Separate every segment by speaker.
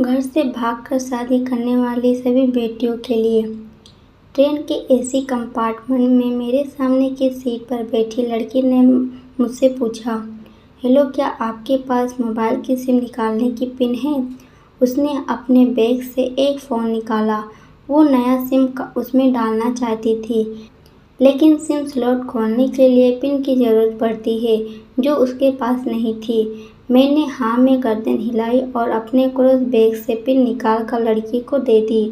Speaker 1: घर से भागकर शादी करने वाली सभी बेटियों के लिए। ट्रेन के एसी कंपार्टमेंट में मेरे सामने की सीट पर बैठी लड़की ने मुझसे पूछा, हेलो, क्या आपके पास मोबाइल की सिम निकालने की पिन है? उसने अपने बैग से एक फ़ोन निकाला। वो नया सिम उसमें डालना चाहती थी, लेकिन सिम स्लॉट खोलने के लिए पिन की ज़रूरत पड़ती है, जो उसके पास नहीं थी। मैंने हाँ में गर्दन हिलाई और अपने क्रॉस बैग से पिन निकाल कर लड़की को दे दी।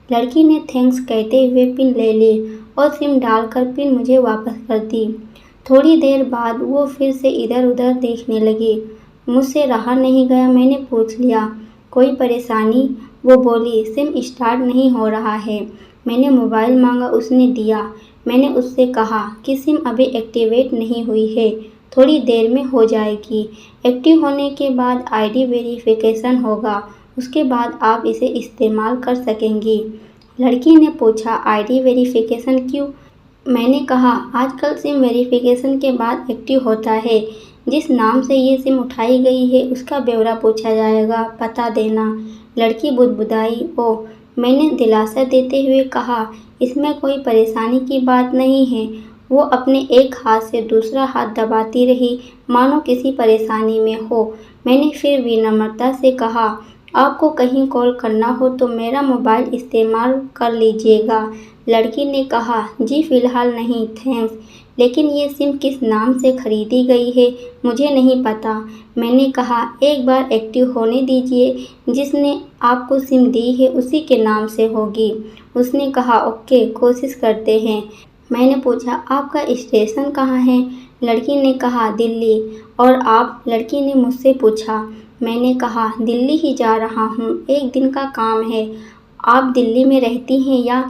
Speaker 1: लड़की ने थैंक्स कहते हुए पिन ले ली और सिम डालकर पिन मुझे वापस कर दी। थोड़ी देर बाद वो फिर से इधर उधर देखने लगी। मुझसे रहा नहीं गया, मैंने पूछ लिया, कोई परेशानी? वो बोली, सिम स्टार्ट नहीं हो रहा है। मैंने मोबाइल मांगा, उसने दिया। मैंने उससे कहा कि सिम अभी एक्टिवेट नहीं हुई है, थोड़ी देर में हो जाएगी। एक्टिव होने के बाद आईडी वेरिफिकेशन होगा, उसके बाद आप इसे इस्तेमाल कर सकेंगी। लड़की ने पूछा, आईडी वेरिफिकेशन क्यों? मैंने कहा, आजकल सिम वेरिफिकेशन के बाद एक्टिव होता है। जिस नाम से ये सिम उठाई गई है उसका ब्यौरा पूछा जाएगा, पता देना। लड़की बुदबुदाई। ओह, मैंने दिलासा देते हुए कहा, इसमें कोई परेशानी की बात नहीं है। वो अपने एक हाथ से दूसरा हाथ दबाती रही, मानो किसी परेशानी में हो। मैंने फिर विनम्रता से कहा, आपको कहीं कॉल करना हो तो मेरा मोबाइल इस्तेमाल कर लीजिएगा। लड़की ने कहा, जी फ़िलहाल नहीं, थैंक्स, लेकिन ये सिम किस नाम से खरीदी गई है मुझे नहीं पता। मैंने कहा, एक बार एक्टिव होने दीजिए, जिसने आपको सिम दी है उसी के नाम से होगी। उसने कहा, ओके, कोशिश करते हैं। मैंने पूछा, आपका स्टेशन कहाँ है? लड़की ने कहा, दिल्ली। और आप? लड़की ने मुझसे पूछा। मैंने कहा, दिल्ली ही जा रहा हूँ, एक दिन का काम है। आप दिल्ली में रहती हैं या?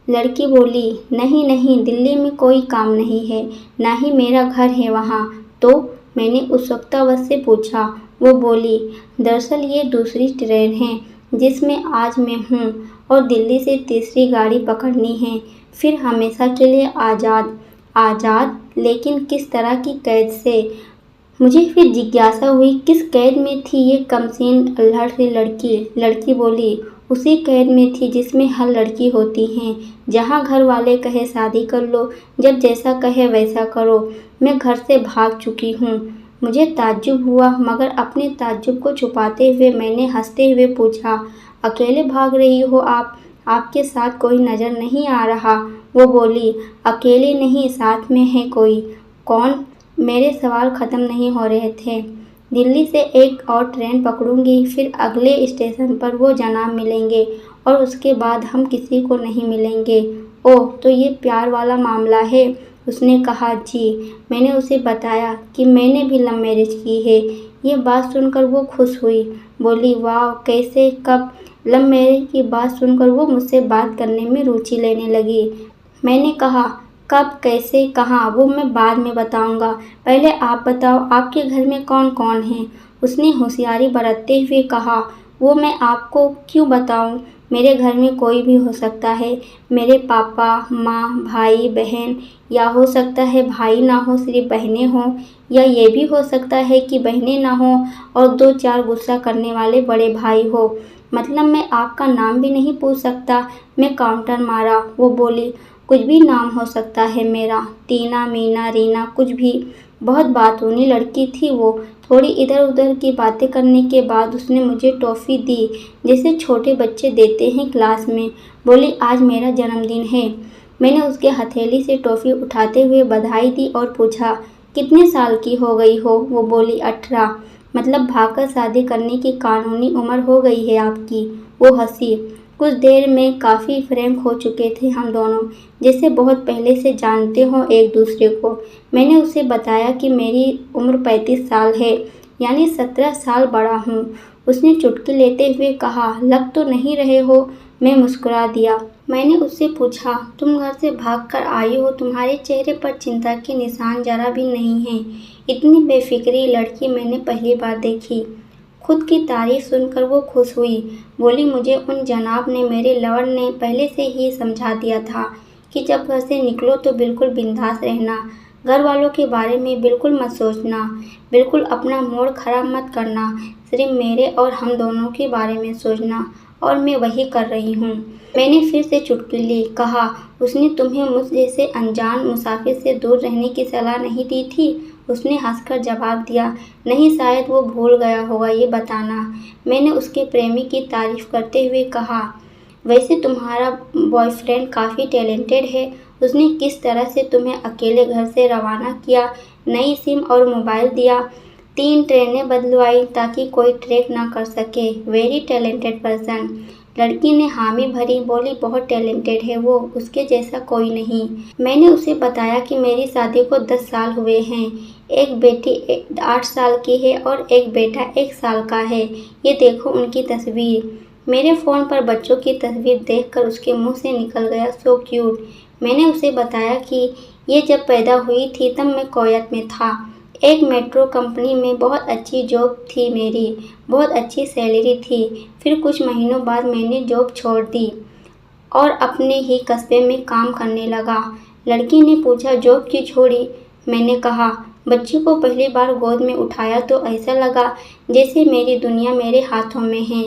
Speaker 1: लड़की बोली, नहीं नहीं, दिल्ली में कोई काम नहीं है, ना ही मेरा घर है वहाँ। तो? मैंने उत्सुकतावश से पूछा। वो बोली, दरअसल ये दूसरी ट्रेन है जिसमें आज मैं हूँ और दिल्ली से तीसरी गाड़ी पकड़नी है, फिर हमेशा के लिए आज़ाद। आज़ाद? लेकिन किस तरह की कैद से? मुझे फिर जिज्ञासा हुई, किस कैद में थी ये कमसीन अल्हड़ सी लड़की? लड़की बोली, उसी कैद में थी जिसमें हर लड़की होती हैं, जहाँ घर वाले कहे शादी कर लो, जब जैसा कहे वैसा करो। मैं घर से भाग चुकी हूँ। मुझे ताज्जुब हुआ, मगर अपने ताज्जुब को छुपाते हुए मैंने हंसते हुए पूछा, अकेले भाग रही हो आप? आपके साथ कोई नज़र नहीं आ रहा? वो बोली, अकेले नहीं, साथ में है कोई। कौन? मेरे सवाल ख़त्म नहीं हो रहे थे। दिल्ली से एक और ट्रेन पकड़ूंगी, फिर अगले स्टेशन पर वो जनाब मिलेंगे और उसके बाद हम किसी को नहीं मिलेंगे। ओह, तो ये प्यार वाला मामला है? उसने कहा, जी। मैंने उसे बताया कि मैंने भी लव मैरिज की है। ये बात सुनकर वो खुश हुई, बोली, वाह, कैसे, कब? लव मैरिज की बात सुनकर वो मुझसे बात करने में रुचि लेने लगी। मैंने कहा, कब, कैसे, कहाँ, वो मैं बाद में बताऊंगा, पहले आप बताओ, आपके घर में कौन कौन है? उसने होशियारी बरतते हुए कहा, वो मैं आपको क्यों बताऊं? मेरे घर में कोई भी हो सकता है, मेरे पापा, माँ, भाई, बहन, या हो सकता है भाई ना हो, सिर्फ बहनें हों, या ये भी हो सकता है कि बहनें ना हों और दो चार गुस्सा करने वाले बड़े भाई हो। मतलब मैं आपका नाम भी नहीं पूछ सकता? मैं काउंटर मारा। वो बोली, कुछ भी नाम हो सकता है मेरा, टीना, मीना, रीना, कुछ भी। बहुत बातूनी लड़की थी वो। थोड़ी इधर उधर की बातें करने के बाद उसने मुझे टॉफ़ी दी, जैसे छोटे बच्चे देते हैं क्लास में। बोली, आज मेरा जन्मदिन है। मैंने उसके हथेली से टॉफ़ी उठाते हुए बधाई दी और पूछा, कितने साल की हो गई हो? वो बोली, 18। मतलब भागकर शादी करने की कानूनी उम्र हो गई है आपकी? वो हंसी। कुछ देर में काफ़ी फ्रैंक हो चुके थे हम दोनों, जैसे बहुत पहले से जानते हों एक दूसरे को। मैंने उसे बताया कि मेरी उम्र 35 साल है, यानी 17 साल बड़ा हूँ। उसने चुटकी लेते हुए कहा, लग तो नहीं रहे हो? मैं मुस्कुरा दिया। मैंने उससे पूछा, तुम घर से भागकर आई हो, तुम्हारे चेहरे पर चिंता के निशान जरा भी नहीं हैं। इतनी बेफिक्री लड़की मैंने पहली बार देखी। खुद की तारीफ सुनकर वो खुश हुई, बोली, मुझे उन जनाब ने, मेरे लवर ने पहले से ही समझा दिया था कि जब घर से निकलो तो बिल्कुल बिंदास रहना, घर वालों के बारे में बिल्कुल मत सोचना, बिल्कुल अपना मूड खराब मत करना, सिर्फ मेरे और हम दोनों के बारे में सोचना, और मैं वही कर रही हूँ। मैंने फिर से चुटकी ली। कहा, उसने तुम्हें मुझ जैसे अनजान मुसाफिर से दूर रहने की सलाह नहीं दी थी? उसने हंसकर जवाब दिया, नहीं, शायद वो भूल गया होगा ये बताना। मैंने उसके प्रेमी की तारीफ करते हुए कहा, वैसे तुम्हारा बॉयफ्रेंड काफ़ी टैलेंटेड है। उसने किस तरह से तुम्हें अकेले घर से रवाना किया, नई सिम और मोबाइल दिया, 3 ट्रेनें बदलवाई ताकि कोई ट्रैक ना कर सके। Very talented person. लड़की ने हामी भरी, बोली, बहुत टैलेंटेड है वो, उसके जैसा कोई नहीं। मैंने उसे बताया कि मेरी शादी को 10 साल हुए हैं, एक बेटी 8 साल की है और एक बेटा 1 साल का है। ये देखो उनकी तस्वीर। मेरे फ़ोन पर बच्चों की तस्वीर देखकर उसके मुंह से निकल गया, सो क्यूट। मैंने उसे बताया कि ये जब पैदा हुई थी तब मैं कुवैत में था, एक मेट्रो कंपनी में बहुत अच्छी जॉब थी मेरी, बहुत अच्छी सैलरी थी। फिर कुछ महीनों बाद मैंने जॉब छोड़ दी और अपने ही कस्बे में काम करने लगा। लड़की ने पूछा, जॉब क्यों छोड़ी? मैंने कहा, बच्ची को पहली बार गोद में उठाया तो ऐसा लगा जैसे मेरी दुनिया मेरे हाथों में है।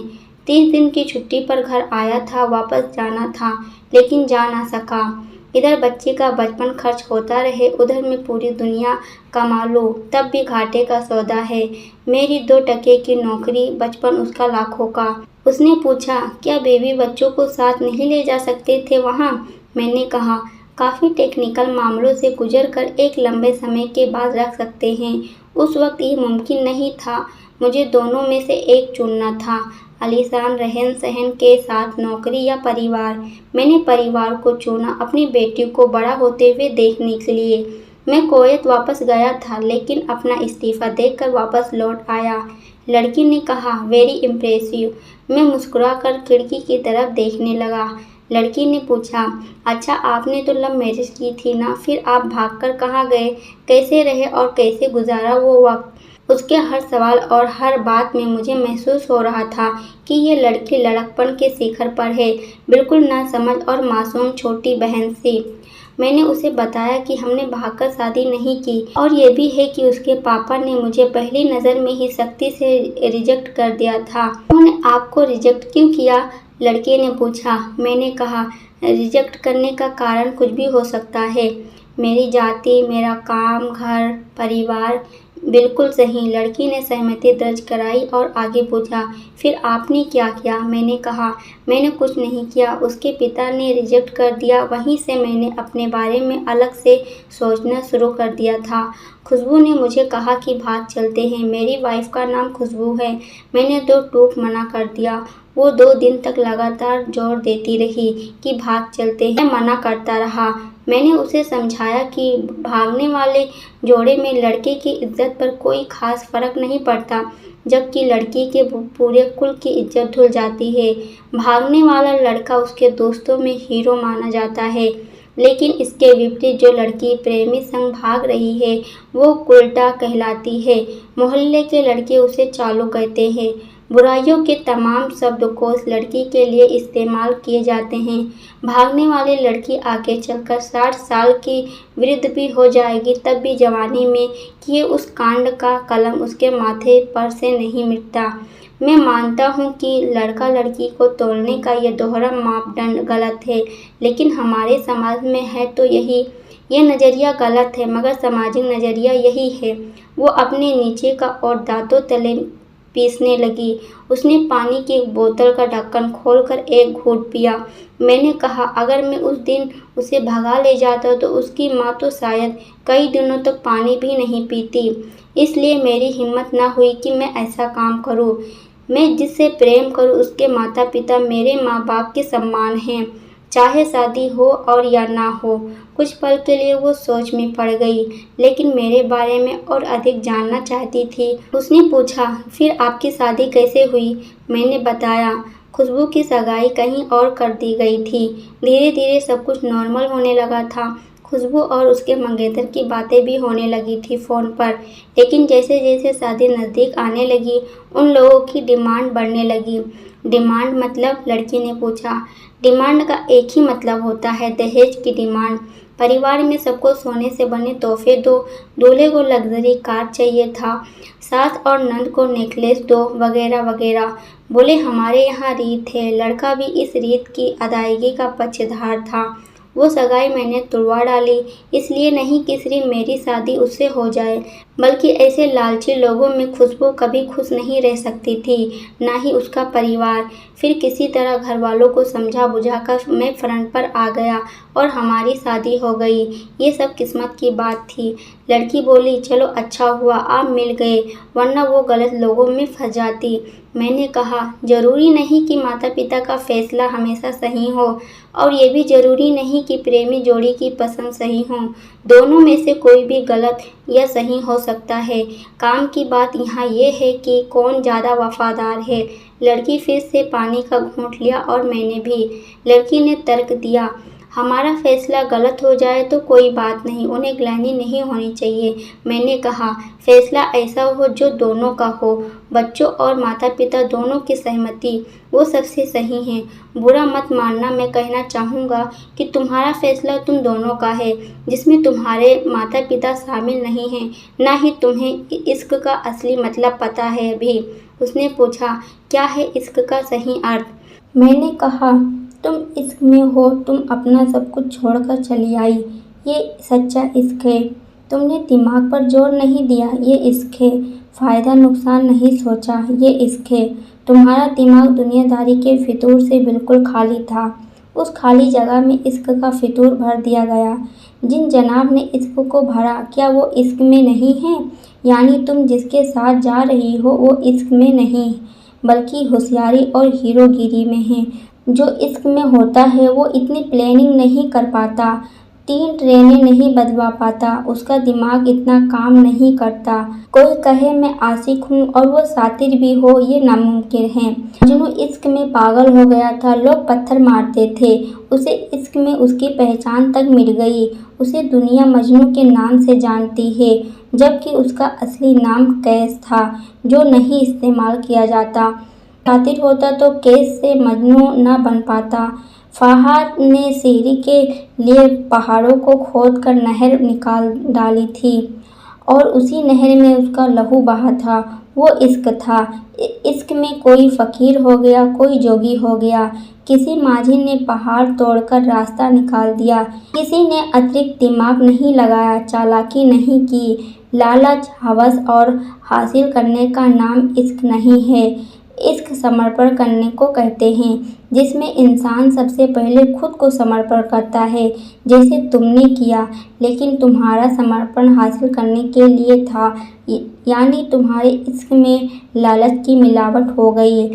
Speaker 1: 30 दिन की छुट्टी पर घर आया था, वापस जाना था लेकिन जा ना सका। इधर बच्ची का बचपन खर्च होता रहे, उधर मैं पूरी दुनिया कमा लूँ तब भी घाटे का सौदा है। मेरी 2 टके की नौकरी, बचपन उसका लाखों का। उसने पूछा, क्या बेबी बच्चों को साथ नहीं ले जा सकते थे वहाँ? मैंने कहा, काफ़ी टेक्निकल मामलों से गुजरकर एक लंबे समय के बाद रख सकते हैं। उस वक्त ये मुमकिन नहीं था। मुझे दोनों में से एक चुनना था, आलीशान रहन सहन के साथ नौकरी या परिवार। मैंने परिवार को चुना, अपनी बेटी को बड़ा होते हुए देखने के लिए। मैं कुवैत वापस गया था लेकिन अपना इस्तीफ़ा देकर वापस लौट आया। लड़की ने कहा, वेरी इम्प्रेसिव। मैं मुस्कुराकर खिड़की की तरफ देखने लगा। लड़की ने पूछा, अच्छा आपने तो लव मैरिज की थी ना, फिर आप भागकर कहाँ गए, कैसे रहे और कैसे गुजारा वो वक्त? उसके हर सवाल और हर बात में मुझे महसूस हो रहा था कि ये लड़की लड़कपन के शिखर पर है, बिल्कुल नासमझ और मासूम छोटी बहन सी। मैंने उसे बताया कि हमने भागकर शादी नहीं की और ये भी है कि उसके पापा ने मुझे पहली नज़र में ही सख्ती से रिजेक्ट कर दिया था। उन्होंने आपको रिजेक्ट क्यों किया? लड़के ने पूछा। मैंने कहा, रिजेक्ट करने का कारण कुछ भी हो सकता है, मेरी जाति, मेरा काम, घर, परिवार। बिल्कुल सही। लड़की ने सहमति दर्ज कराई और आगे पूछा, फिर आपने क्या किया? मैंने कहा, मैंने कुछ नहीं किया, उसके पिता ने रिजेक्ट कर दिया। वहीं से मैंने अपने बारे में अलग से सोचना शुरू कर दिया था। खुशबू ने मुझे कहा कि भाग चलते हैं, मेरी वाइफ का नाम खुशबू है। मैंने तो टूक मना कर दिया। वो 2 दिन तक लगातार जोर देती रही कि भाग चलते हैं। मैं मना करता रहा। मैंने उसे समझाया कि भागने वाले जोड़े में लड़के की इज्जत पर कोई खास फर्क नहीं पड़ता, जबकि लड़की के पूरे कुल की इज्जत धुल जाती है। भागने वाला लड़का उसके दोस्तों में हीरो माना जाता है, लेकिन इसके विपरीत जो लड़की प्रेमी संग भाग रही है वो उल्टा कहलाती है। मोहल्ले के लड़के उसे चालू कहते हैं। बुराइयों के तमाम शब्दकोश लड़की के लिए इस्तेमाल किए जाते हैं। भागने वाली लड़की आगे चलकर 60 साल की वृद्ध भी हो जाएगी, तब भी जवानी में किए उस कांड का कलम उसके माथे पर से नहीं मिटता। मैं मानता हूँ कि लड़का लड़की को तोड़ने का ये दोहरा मापदंड गलत है, लेकिन हमारे समाज में है तो ये नज़रिया गलत है, मगर सामाजिक नज़रिया यही है। वो अपने नीचे का और दांतों तले पीसने लगी। उसने पानी की बोतल का ढक्कन खोलकर एक घूंट पिया। मैंने कहा, अगर मैं उस दिन उसे भगा ले जाता तो उसकी माँ तो शायद कई दिनों तक पानी भी नहीं पीती। इसलिए मेरी हिम्मत न हुई कि मैं ऐसा काम करूं। मैं जिससे प्रेम करूं उसके माता पिता मेरे माँ बाप के समान हैं, चाहे शादी हो और या ना हो। कुछ पल के लिए वो सोच में पड़ गई, लेकिन मेरे बारे में और अधिक जानना चाहती थी। उसने पूछा, फिर आपकी शादी कैसे हुई? मैंने बताया। खुशबू की सगाई कहीं और कर दी गई थी। धीरे धीरे सब कुछ नॉर्मल होने लगा था। खुशबू और उसके मंगेतर की बातें भी होने लगी थी फ़ोन पर, लेकिन जैसे जैसे शादी नज़दीक आने लगी उन लोगों की डिमांड बढ़ने लगी। डिमांड मतलब? लड़की ने पूछा। डिमांड का एक ही मतलब होता है, दहेज की डिमांड। परिवार में सबको सोने से बने तोहफे दो, दूल्हे को लग्जरी कार चाहिए था, सास और नंद को नेकलेस दो, वगैरह वगैरह। बोले हमारे यहाँ रीत है। लड़का भी इस रीत की अदायगी का पक्षधर था। वो सगाई मैंने तुड़वा डाली, इसलिए नहीं कि सिर्फ मेरी शादी उससे हो जाए, बल्कि ऐसे लालची लोगों में खुशबू कभी खुश नहीं रह सकती थी, ना ही उसका परिवार। फिर किसी तरह घर वालों को समझा बुझाकर मैं फ्रंट पर आ गया और हमारी शादी हो गई। ये सब किस्मत की बात थी। लड़की बोली, चलो अच्छा हुआ आप मिल गए, वरना वो गलत लोगों में फंस जाती। मैंने कहा, जरूरी नहीं कि माता पिता का फैसला हमेशा सही हो, और ये भी जरूरी नहीं कि प्रेमी जोड़ी की पसंद सही हो। दोनों में से कोई भी गलत या सही हो सकता है। काम की बात यहाँ ये है कि कौन ज़्यादा वफादार है। लड़की फिर से पानी का घूंट लिया और मैंने भी। लड़की ने तर्क दिया, हमारा फैसला गलत हो जाए तो कोई बात नहीं, उन्हें ग्लानि नहीं होनी चाहिए। मैंने कहा, फैसला ऐसा हो जो दोनों का हो, बच्चों और माता पिता दोनों की सहमति, वो सबसे सही है। बुरा मत मानना, मैं कहना चाहूँगा कि तुम्हारा फैसला तुम दोनों का है, जिसमें तुम्हारे माता पिता शामिल नहीं हैं, ना ही तुम्हें इश्क का असली मतलब पता है अभी। उसने पूछा, क्या है इश्क का सही अर्थ? मैंने कहा, तुम इश्क में हो, तुम अपना सब कुछ छोड़कर चली आई, ये सच्चा इश्क है। तुमने दिमाग पर जोर नहीं दिया, ये इश्क है। फ़ायदा नुकसान नहीं सोचा, ये इश्क है। तुम्हारा दिमाग दुनियादारी के फितूर से बिल्कुल खाली था। उस खाली जगह में इश्क का फितूर भर दिया गया। जिन जनाब ने इश्क को भरा, क्या वो इश्क में नहीं है? यानी तुम जिसके साथ जा रही हो वो इश्क में नहीं, बल्कि होशियारी और हीरोगिरी में है। जो इश्क में होता है वो इतनी प्लानिंग नहीं कर पाता, 3 ट्रेनें नहीं बदलवा पाता, उसका दिमाग इतना काम नहीं करता। कोई कहे मैं आशिक हूँ और वो सातिर भी हो, ये नामुमकिन है। मजनू इश्क में पागल हो गया था, लोग पत्थर मारते थे। उसे इश्क में उसकी पहचान तक मिल गई। उसे दुनिया मजनू के नाम से जानती है, जबकि उसका असली नाम कैस था, जो नहीं इस्तेमाल किया जाता। सातिर होता तो कैस से मजनू न बन पाता। फहाद ने सीरी के लिए पहाड़ों को खोदकर नहर निकाल डाली थी और उसी नहर में उसका लहू बहा था। वो इश्क था। इश्क में कोई फ़कीर हो गया, कोई जोगी हो गया। किसी माझी ने पहाड़ तोड़कर रास्ता निकाल दिया। किसी ने अतिरिक्त दिमाग नहीं लगाया, चालाकी नहीं की। लालच, हवस और हासिल करने का नाम इश्क नहीं है। इश्क समर्पण करने को कहते हैं, जिसमें इंसान सबसे पहले खुद को समर्पण करता है, जैसे तुमने किया। लेकिन तुम्हारा समर्पण हासिल करने के लिए था, यानी तुम्हारे इश्क में लालच की मिलावट हो गई।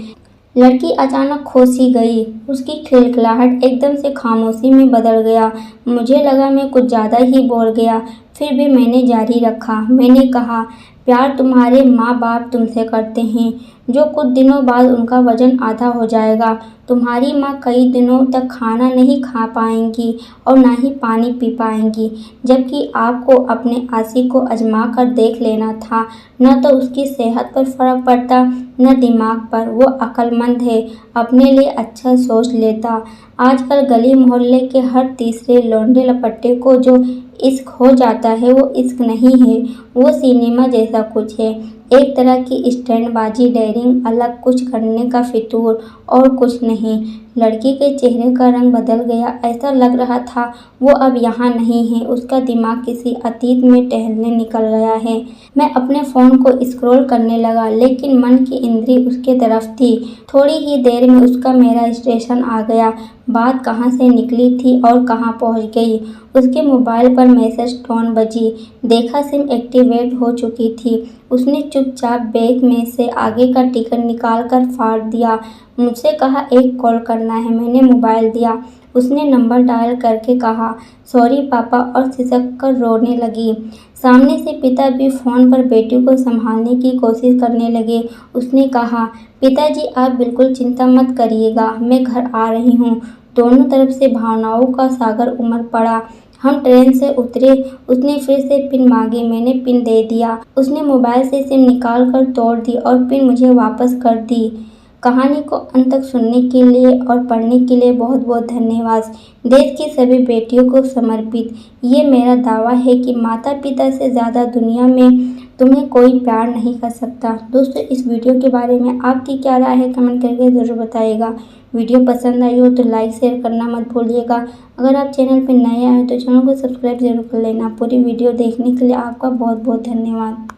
Speaker 1: लड़की अचानक खो सी गई। उसकी खिलखिलाहट एकदम से खामोशी में बदल गया। मुझे लगा मैं कुछ ज़्यादा ही बोल गया, फिर भी मैंने जारी रखा। मैंने कहा, प्यार तुम्हारे माँ बाप तुमसे करते हैं, जो कुछ दिनों बाद उनका वजन आधा हो जाएगा। तुम्हारी माँ कई दिनों तक खाना नहीं खा पाएंगी और ना ही पानी पी पाएंगी, जबकि आपको अपने आशिक को आजमा कर देख लेना था। न तो उसकी सेहत पर फर्क पड़ता, न दिमाग पर। वो अक्लमंद है, अपने लिए अच्छा सोच लेता। आजकल गली मोहल्ले के हर तीसरे लौंडे लपट्टे को जो इश्क हो जाता है, वो इश्क नहीं है, वो सिनेमा जैसा कुछ है। एक तरह की स्टैंडबाजी, डेयरिंग, अलग कुछ करने का फितूर, और कुछ नहीं। लड़की के चेहरे का रंग बदल गया। ऐसा लग रहा था वो अब यहाँ नहीं है, उसका दिमाग किसी अतीत में टहलने निकल गया है। मैं अपने फ़ोन को स्क्रॉल करने लगा, लेकिन मन की इंद्री उसके तरफ थी। थोड़ी ही देर में उसका मेरा स्टेशन आ गया। बात कहाँ से निकली थी और कहाँ पहुँच गई। उसके मोबाइल पर मैसेज टोन बजी। देखा सिम एक्टिवेट हो चुकी थी। उसने चुपचाप बैग में से आगे का टिकट निकाल कर फाड़ दिया। मुझसे कहा, एक कॉल करना है। मैंने मोबाइल दिया। उसने नंबर डायल करके कहा, सॉरी पापा, और सिसक कर रोने लगी। सामने से पिता भी फ़ोन पर बेटी को संभालने की कोशिश करने लगे। उसने कहा, पिताजी आप बिल्कुल चिंता मत करिएगा, मैं घर आ रही हूँ। दोनों तरफ से भावनाओं का सागर उमड़ पड़ा। हम ट्रेन से उतरे। उसने फिर से पिन मांगी, मैंने पिन दे दिया। उसने मोबाइल से सिम निकाल कर तोड़ दी और पिन मुझे वापस कर दी। कहानी को अंत तक सुनने के लिए और पढ़ने के लिए बहुत बहुत धन्यवाद। देश की सभी बेटियों को समर्पित ये मेरा दावा है कि माता पिता से ज़्यादा दुनिया में तुम्हें कोई प्यार नहीं कर सकता। दोस्तों, इस वीडियो के बारे में आपकी क्या राय है कमेंट करके ज़रूर बताइएगा। वीडियो पसंद आई हो तो लाइक शेयर करना मत भूलिएगा। अगर आप चैनल पर नए आए तो चैनल को सब्सक्राइब जरूर कर लेना। पूरी वीडियो देखने के लिए आपका बहुत बहुत धन्यवाद।